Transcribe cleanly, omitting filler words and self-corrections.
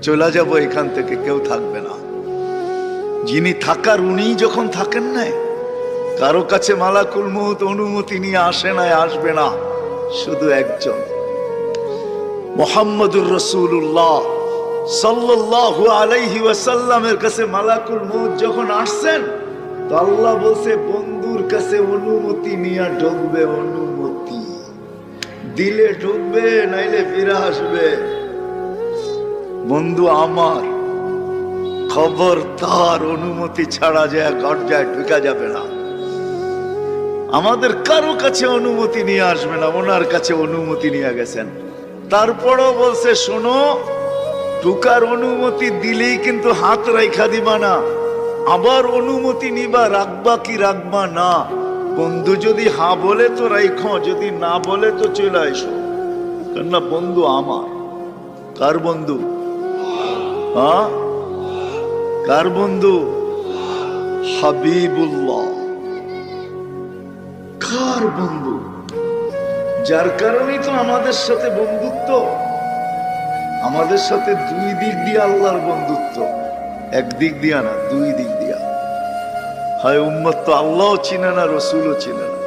চলে যাব এখান থেকে, কেউ থাকবে না। যিনি থাকার উনিই যখন থাকেন নাই, কারো কাছে মালাকুল মউত অনুমতি নিয়ে আসে নাই, আসবে না। শুধু একজন মুহাম্মদুর রাসূলুল্লাহ সাল্লাল্লাহু আলাইহি ওয়াসাল্লামের কাছে মালাকুল মউত যখন আসছেন, তো আল্লাহ বলছে বন্ধুর কাছে অনুমতি নিয়ে ঢুকবে, অনুমতি দিলে ঢুকবে, নাইলে ফিরে আসবে। বন্ধু আমার, খবর তার অনুমতি ছাড়া যায় গর্জায় ঢুকা যাবে না। আমাদের কারো কাছে অনুমতি নিয়ে আসবে না, ওনার কাছে অনুমতি নিয়ে গেছেন। তারপরও বলছে শোনো, ঢুকার অনুমতি দিলেই কিন্তু হাত রাইখা দিবা না, আবার অনুমতি নিবা, রাখবা কি রাখবা না। বন্ধু যদি হ্যাঁ বলে তো রাইখো, যদি না বলে তো চলে আইসো। কেননা বন্ধু আমার। কার বন্ধু? হ্যাঁ, কার বন্ধু? হাবিবুল্লাহ। কার বন্ধু? যার কারণেই তো আমাদের সাথে বন্ধুত্ব। আমাদের সাথে দুই দিক দিয়ে আল্লাহর বন্ধুত্ব, এক দিক দিয়া না, দুই দিক দিয়া। হয় উম্মত তো আল্লাহও চিনে না, রসুলও চিনে না।